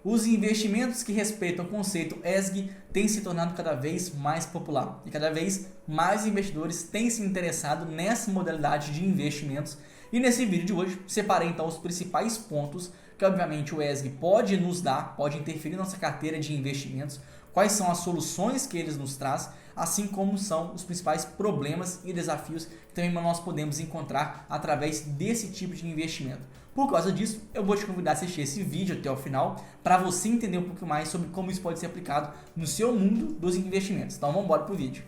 Os investimentos que respeitam o conceito ESG têm se tornado cada vez mais popular e cada vez mais investidores têm se interessado nessa modalidade de investimentos. E nesse vídeo de hoje, separei então os principais pontos que obviamente o ESG pode nos dar, pode interferir na nossa carteira de investimentos, quais são as soluções que eles nos traz, assim como são os principais problemas e desafios que também nós podemos encontrar através desse tipo de investimento. Por causa disso, eu vou te convidar a assistir esse vídeo até o final para você entender um pouco mais sobre como isso pode ser aplicado no seu mundo dos investimentos. Então vamos embora para o vídeo.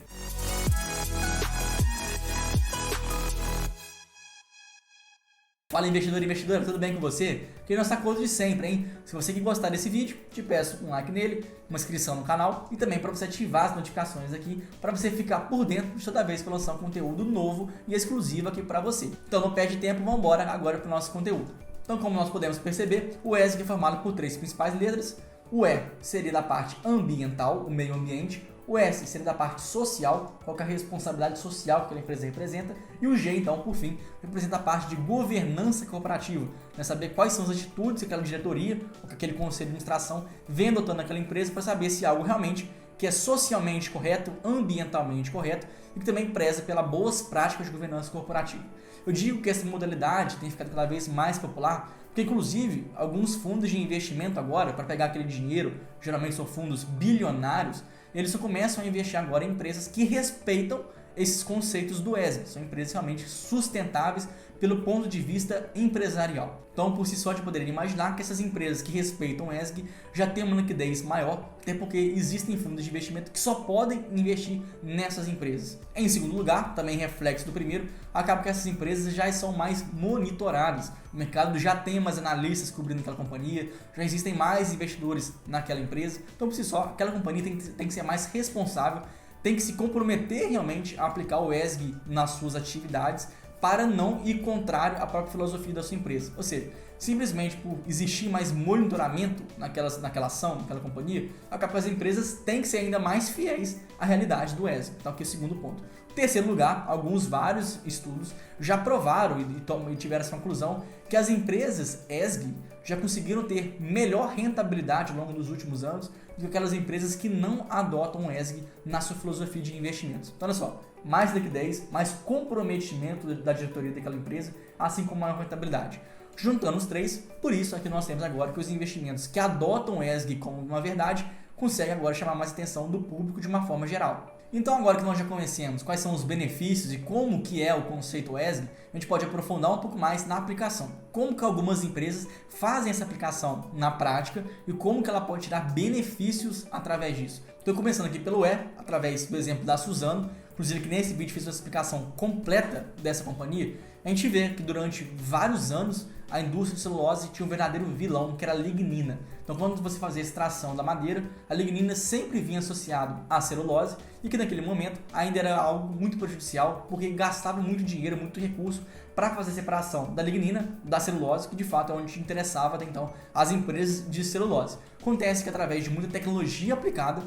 Fala investidor e investidora, tudo bem com você? Aqui é nossa coisa de sempre, hein? Se você que gostar desse vídeo, te peço um like nele, uma inscrição no canal e também para você ativar as notificações aqui para você ficar por dentro de toda vez que eu lançar um conteúdo novo e exclusivo aqui para você. Então não perde tempo, vamos embora agora para o nosso conteúdo. Então como nós podemos perceber, o ESG é formado por três principais letras. O E seria da parte ambiental, o meio ambiente. O S seria da parte social, qual é a responsabilidade social que aquela empresa representa. E o G, então, por fim, representa a parte de governança corporativa, né? Saber quais são as atitudes que aquela diretoria ou que aquele conselho de administração vem adotando naquela empresa para saber se algo realmente que é socialmente correto, ambientalmente correto e que também preza pelas boas práticas de governança corporativa. Eu digo que essa modalidade tem ficado cada vez mais popular porque, inclusive, alguns fundos de investimento agora, para pegar aquele dinheiro, geralmente são fundos bilionários, eles só começam a investir agora em empresas que respeitam esses conceitos do ESG. São empresas realmente sustentáveis pelo ponto de vista empresarial. Então, por si só, você poderia imaginar que essas empresas que respeitam o ESG já têm uma liquidez maior, até porque existem fundos de investimento que só podem investir nessas empresas. Em segundo lugar, também reflexo do primeiro, acaba que essas empresas já são mais monitoradas. O mercado já tem mais analistas cobrindo aquela companhia, já existem mais investidores naquela empresa. Então, por si só, aquela companhia tem que ser mais responsável, tem que se comprometer realmente a aplicar o ESG nas suas atividades para não ir contrário à própria filosofia da sua empresa. Ou seja, simplesmente por existir mais monitoramento naquela ação, naquela companhia, acaba que as empresas têm que ser ainda mais fiéis à realidade do ESG. Então, aqui é o segundo ponto. Em terceiro lugar, vários estudos já provaram e tiveram essa conclusão que as empresas ESG já conseguiram ter melhor rentabilidade ao longo dos últimos anos do que aquelas empresas que não adotam o ESG na sua filosofia de investimentos. Então, olha só, mais liquidez, mais comprometimento da diretoria daquela empresa, assim como maior rentabilidade. Juntando os três, por isso aqui nós temos agora que os investimentos que adotam o ESG como uma verdade conseguem agora chamar mais atenção do público de uma forma geral. Então agora que nós já conhecemos quais são os benefícios e como que é o conceito ESG, a gente pode aprofundar um pouco mais na aplicação. Como que algumas empresas fazem essa aplicação na prática e como que ela pode tirar benefícios através disso. Estou começando aqui pelo E, através do exemplo da Suzano. Inclusive que nesse vídeo fiz uma explicação completa dessa companhia. A gente vê que durante vários anos a indústria de celulose tinha um verdadeiro vilão, que era a lignina. Então quando você fazia a extração da madeira, a lignina sempre vinha associado à celulose e que naquele momento ainda era algo muito prejudicial porque gastava muito dinheiro, muito recurso para fazer a separação da lignina da celulose, que de fato é onde interessava até então as empresas de celulose. Acontece que através de muita tecnologia aplicada,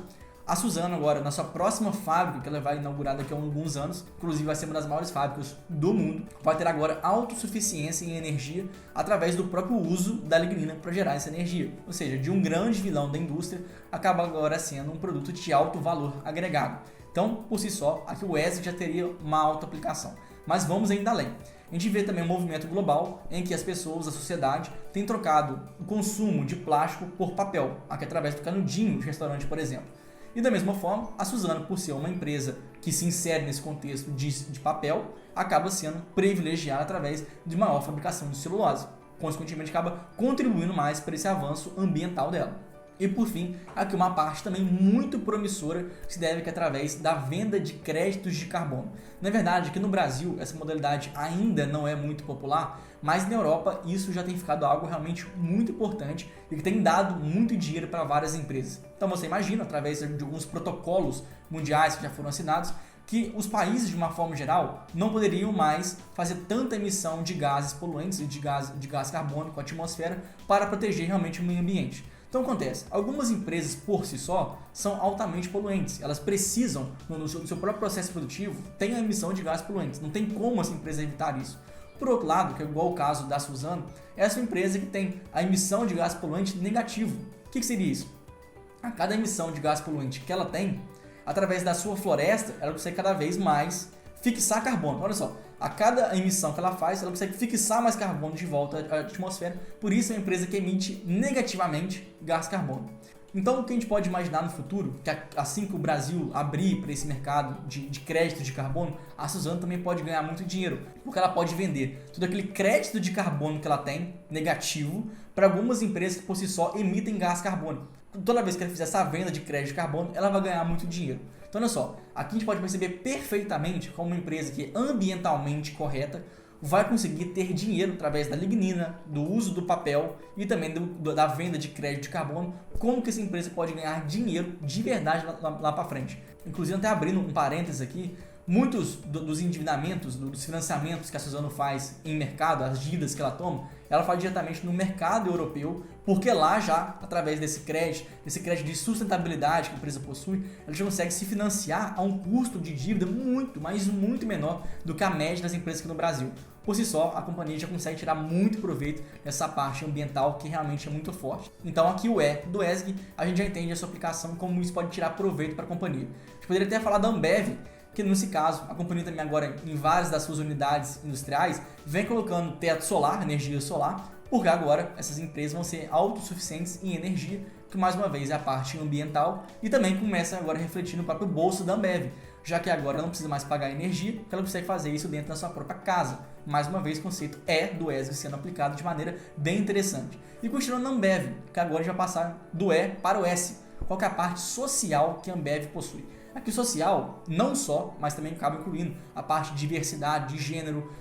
a Suzano agora, na sua próxima fábrica, que ela vai inaugurar daqui a alguns anos, inclusive vai ser uma das maiores fábricas do mundo, vai ter agora autossuficiência em energia através do próprio uso da lignina para gerar essa energia. Ou seja, de um grande vilão da indústria, acaba agora sendo um produto de alto valor agregado. Então, por si só, aqui o ESG já teria uma alta aplicação. Mas vamos ainda além. A gente vê também um movimento global em que as pessoas, a sociedade, têm trocado o consumo de plástico por papel, aqui através do canudinho de restaurante, por exemplo. E da mesma forma, a Suzano, por ser uma empresa que se insere nesse contexto de papel, acaba sendo privilegiada através de maior fabricação de celulose. Consequentemente, acaba contribuindo mais para esse avanço ambiental dela. E por fim, aqui uma parte também muito promissora que se deve que através da venda de créditos de carbono. Na verdade, aqui no Brasil essa modalidade ainda não é muito popular, mas na Europa isso já tem ficado algo realmente muito importante e que tem dado muito dinheiro para várias empresas. Então você imagina, através de alguns protocolos mundiais que já foram assinados, que os países, de uma forma geral, não poderiam mais fazer tanta emissão de gases poluentes e de gás carbônico à atmosfera para proteger realmente o meio ambiente. Então acontece, algumas empresas por si só são altamente poluentes, elas precisam, no seu próprio processo produtivo, ter a emissão de gases poluentes, não tem como essa empresa evitar isso. por outro lado, que é igual o caso da Suzano, essa é uma empresa que tem a emissão de gás poluente negativo. O que seria isso? A cada emissão de gás poluente que ela tem, através da sua floresta, ela consegue cada vez mais fixar carbono. Olha só, a cada emissão que ela faz, ela consegue fixar mais carbono de volta à atmosfera. Por isso é uma empresa que emite negativamente gás carbono. Então, o que a gente pode imaginar no futuro, que assim que o Brasil abrir para esse mercado de crédito de carbono, a Suzano também pode ganhar muito dinheiro, porque ela pode vender todo aquele crédito de carbono que ela tem, negativo, para algumas empresas que por si só emitem gás carbono. Toda vez que ela fizer essa venda de crédito de carbono, ela vai ganhar muito dinheiro. Então, olha só, aqui a gente pode perceber perfeitamente como uma empresa que é ambientalmente correta vai conseguir ter dinheiro através da lignina, do uso do papel e também da venda de crédito de carbono. Como que essa empresa pode ganhar dinheiro de verdade lá para frente. Inclusive, até abrindo um parênteses aqui, muitos dos endividamentos, dos financiamentos que a Suzano faz em mercado, as dívidas que ela toma, ela faz diretamente no mercado europeu, porque lá já, através desse crédito de sustentabilidade que a empresa possui, ela já consegue se financiar a um custo de dívida muito, mas muito menor do que a média das empresas aqui no Brasil. Por si só, a companhia já consegue tirar muito proveito dessa parte ambiental que realmente é muito forte. Então aqui o E do ESG, a gente já entende a sua aplicação, como isso pode tirar proveito para a companhia. A gente poderia até falar da Ambev, que nesse caso, a companhia também agora em várias das suas unidades industriais vem colocando teto solar, energia solar, porque agora essas empresas vão ser autossuficientes em energia, que mais uma vez é a parte ambiental e também começa agora a refletir no próprio bolso da Ambev, já que agora ela não precisa mais pagar energia, porque ela consegue fazer isso dentro da sua própria casa. Mais uma vez, o conceito E do ESG sendo aplicado de maneira bem interessante. E continuando na Ambev, que agora a gente vai passar do E para o S. Qual que é a parte social que a Ambev possui? Aqui o social, não só, mas também acaba incluindo a parte de diversidade, de gênero,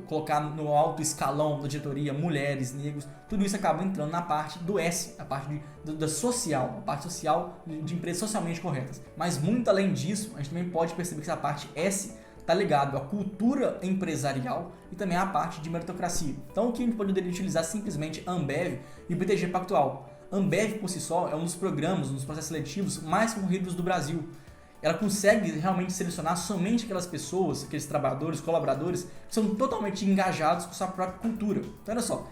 colocar no alto escalão da diretoria mulheres, negros, tudo isso acaba entrando na parte do S, a parte da social, a parte social de empresas socialmente corretas. Mas muito além disso, a gente também pode perceber que essa parte S está ligado à cultura empresarial e também à parte de meritocracia. Então, o que a gente poderia utilizar simplesmente Ambev e o BTG Pactual. Ambev, por si só, é um dos programas, um dos processos seletivos mais concorridos do Brasil. Ela consegue realmente selecionar somente aquelas pessoas, aqueles trabalhadores, colaboradores, que são totalmente engajados com sua própria cultura. Então, olha só,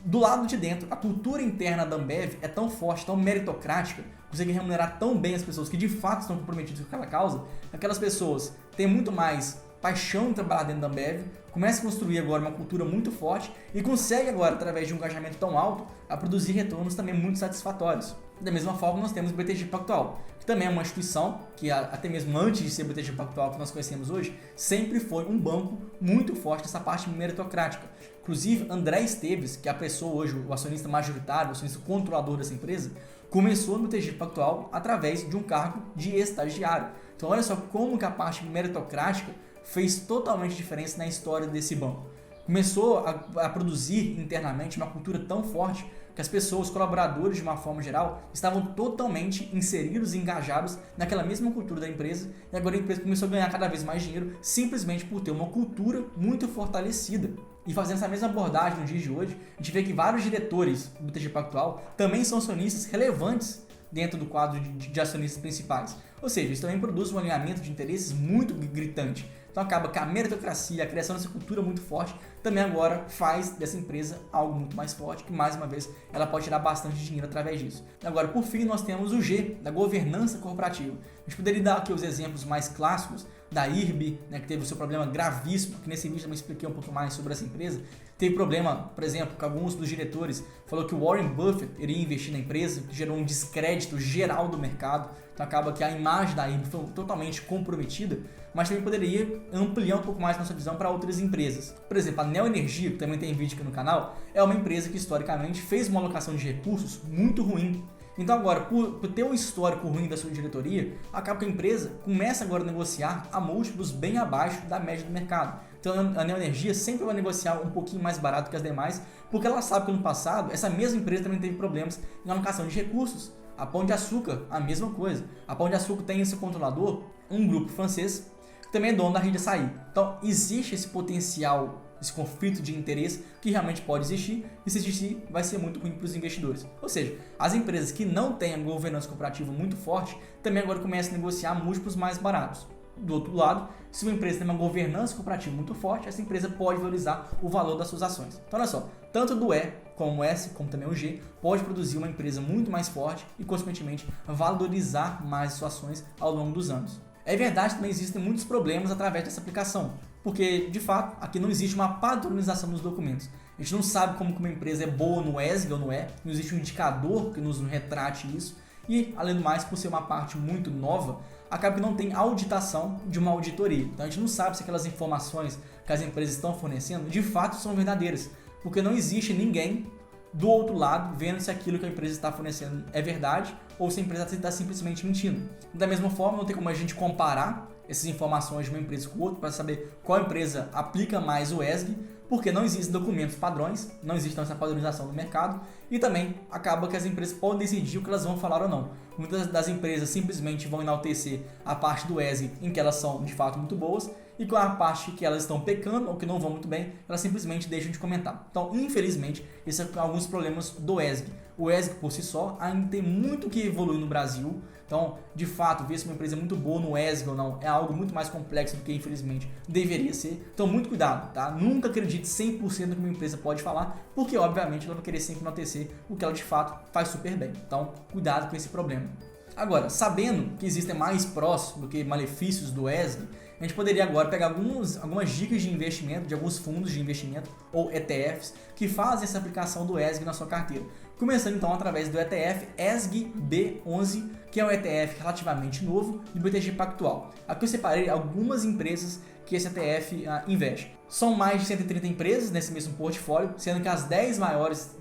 do lado de dentro, a cultura interna da Ambev é tão forte, tão meritocrática, consegue remunerar tão bem as pessoas que de fato estão comprometidas com aquela causa, aquelas pessoas têm muito mais paixão em trabalhar dentro da Ambev, começa a construir agora uma cultura muito forte e consegue agora, através de um engajamento tão alto, a produzir retornos também muito satisfatórios. Da mesma forma, nós temos o BTG Pactual, que também é uma instituição que, até mesmo antes de ser o BTG Pactual que nós conhecemos hoje, sempre foi um banco muito forte nessa parte meritocrática. Inclusive, André Esteves, que é a pessoa hoje, o acionista majoritário, o acionista controlador dessa empresa, começou no BTG Pactual através de um cargo de estagiário. Então, olha só como que a parte meritocrática fez totalmente diferença na história desse banco. Começou a produzir internamente uma cultura tão forte que as pessoas, os colaboradores de uma forma geral, estavam totalmente inseridos e engajados naquela mesma cultura da empresa, e agora a empresa começou a ganhar cada vez mais dinheiro simplesmente por ter uma cultura muito fortalecida. E fazendo essa mesma abordagem no dia de hoje, a gente vê que vários diretores do BTG Pactual também são acionistas relevantes dentro do quadro de acionistas principais. Ou seja, isso também produz um alinhamento de interesses muito gritante. Então acaba que a meritocracia, a criação dessa cultura muito forte, também agora faz dessa empresa algo muito mais forte, que mais uma vez ela pode tirar bastante dinheiro através disso. Agora, por fim, nós temos o G, da governança corporativa. A gente poderia dar aqui os exemplos mais clássicos da IRB, né, que teve o seu problema gravíssimo, que nesse vídeo também expliquei um pouco mais sobre essa empresa. Teve problema, por exemplo, que alguns dos diretores falou que o Warren Buffett iria investir na empresa, que gerou um descrédito geral do mercado. Então acaba que a imagem da IRB foi totalmente comprometida, mas também poderia ampliar um pouco mais nossa visão para outras empresas. Por exemplo, a Neoenergia, que também tem vídeo aqui no canal, é uma empresa que historicamente fez uma alocação de recursos muito ruim. Então agora, por ter um histórico ruim da sua diretoria, acaba que a empresa começa agora a negociar a múltiplos bem abaixo da média do mercado. Então a Neoenergia sempre vai negociar um pouquinho mais barato que as demais, porque ela sabe que no passado essa mesma empresa também teve problemas em alocação de recursos. A Pão de Açúcar, a mesma coisa. A Pão de Açúcar tem em seu controlador um grupo francês, que também é dono da Rede Açaí. Então existe esse potencial, esse conflito de interesse que realmente pode existir, e se existir vai ser muito ruim para os investidores. Ou seja, as empresas que não têm a governança corporativa muito forte também agora começam a negociar múltiplos mais baratos. do outro lado, se uma empresa tem uma governança corporativa muito forte, essa empresa pode valorizar o valor das suas ações. Então olha só, tanto do E como o S, como também o G, pode produzir uma empresa muito mais forte e, consequentemente, valorizar mais as suas ações ao longo dos anos. É verdade que também existem muitos problemas através dessa aplicação, porque, de fato, aqui não existe uma padronização dos documentos. A gente não sabe como uma empresa é boa no ESG ou no E, não existe um indicador que nos retrate isso, e, além do mais, por ser uma parte muito nova, acaba que não tem auditação de uma auditoria. Então a gente não sabe se aquelas informações que as empresas estão fornecendo de fato são verdadeiras, porque não existe ninguém do outro lado vendo se aquilo que a empresa está fornecendo é verdade ou se a empresa está simplesmente mentindo. Da mesma forma, não tem como a gente comparar essas informações de uma empresa com outra para saber qual empresa aplica mais o ESG, porque não existem documentos padrões, não existe essa padronização do mercado e também acaba que as empresas podem decidir o que elas vão falar ou não. Muitas das empresas simplesmente vão enaltecer a parte do ESG em que elas são de fato muito boas e com a parte que elas estão pecando ou que não vão muito bem, elas simplesmente deixam de comentar. Então, infelizmente, esses são alguns problemas do ESG. O ESG por si só ainda tem muito que evoluir no Brasil. Então, de fato, ver se uma empresa é muito boa no ESG ou não é algo muito mais complexo do que, infelizmente, deveria ser. Então, muito cuidado, tá? Nunca acredite 100% no que uma empresa pode falar, porque, obviamente, ela vai querer sempre enaltecer o que ela, de fato, faz super bem. Então, cuidado com esse problema. Agora, sabendo que existem mais prós do que malefícios do ESG, a gente poderia agora pegar algumas dicas de investimento de alguns fundos de investimento ou ETFs que fazem essa aplicação do ESG na sua carteira. Começando então através do ETF ESG B11, que é um ETF relativamente novo do BTG Pactual. Aqui eu separei algumas empresas que esse ETF investe. São mais de 130 empresas nesse mesmo portfólio, sendo que as 10 maiores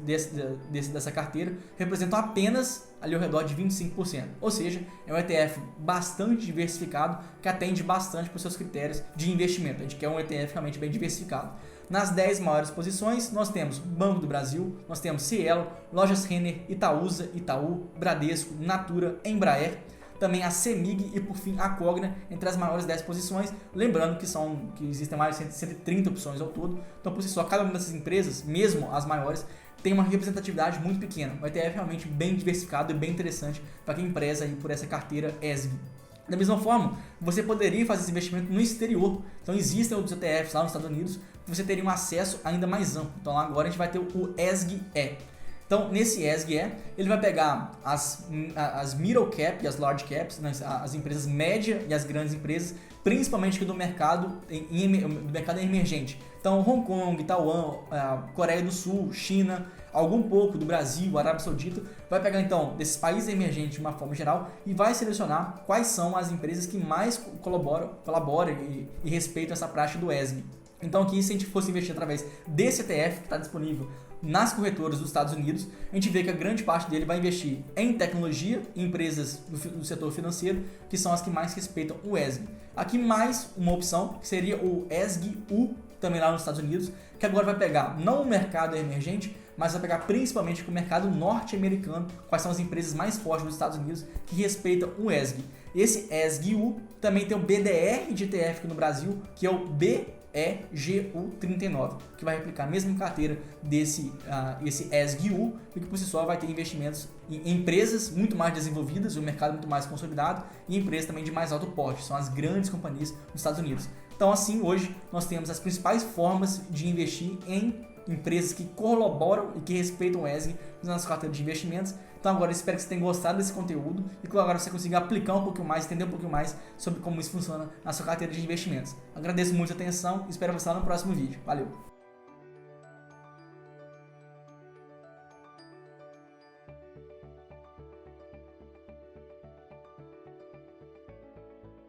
dessa carteira representam apenas ali ao redor de 25%. Ou seja, é um ETF bastante diversificado que atende bastante para os seus critérios de investimento. A gente quer um ETF realmente bem diversificado. Nas 10 maiores posições, nós temos Banco do Brasil, nós temos Cielo, Lojas Renner, Itaúsa, Itaú, Bradesco, Natura, Embraer, também a CEMIG e, por fim, a Cogna, entre as maiores 10 posições. Lembrando que existem mais de 130 opções ao todo. Então, por si só, cada uma dessas empresas, mesmo as maiores, tem uma representatividade muito pequena. O ETF é realmente bem diversificado e bem interessante para quem preza aí por essa carteira ESG. Da mesma forma, você poderia fazer esse investimento no exterior. Então, existem outros ETFs lá nos Estados Unidos que você teria um acesso ainda mais amplo. Então, agora a gente vai ter o ESG-E. Então, nesse ESG-E, ele vai pegar as middle cap e as large caps, né, as empresas médias e as grandes empresas, principalmente aqui do mercado emergente. Então, Hong Kong, Taiwan, Coreia do Sul, China, algum pouco do Brasil, Arábia Saudita, vai pegar então desses países emergentes de uma forma geral e vai selecionar quais são as empresas que mais colaboram e respeitam essa prática do ESG. Então aqui, se a gente fosse investir através desse ETF que está disponível nas corretoras dos Estados Unidos, a gente vê que a grande parte dele vai investir em tecnologia, em empresas do setor financeiro, que são as que mais respeitam o ESG. Aqui mais uma opção, que seria o ESG-U, também lá nos Estados Unidos, que agora vai pegar não o mercado emergente, mas vai pegar principalmente o mercado norte-americano, quais são as empresas mais fortes dos Estados Unidos que respeitam o ESG. Esse ESG-U também tem o BDR de ETF aqui no Brasil, que é o BEGU39, que vai replicar a mesma carteira desse esse ESG-U, e que por si só vai ter investimentos em empresas muito mais desenvolvidas, um mercado muito mais consolidado e empresas também de mais alto porte, são as grandes companhias dos Estados Unidos. Então assim, hoje nós temos as principais formas de investir em empresas que colaboram e que respeitam o ESG na nossa carteira de investimentos. Então agora eu espero que você tenha gostado desse conteúdo e que agora você consiga aplicar um pouquinho mais, entender um pouquinho mais sobre como isso funciona na sua carteira de investimentos. Agradeço muito a atenção e espero você lá no próximo vídeo. Valeu!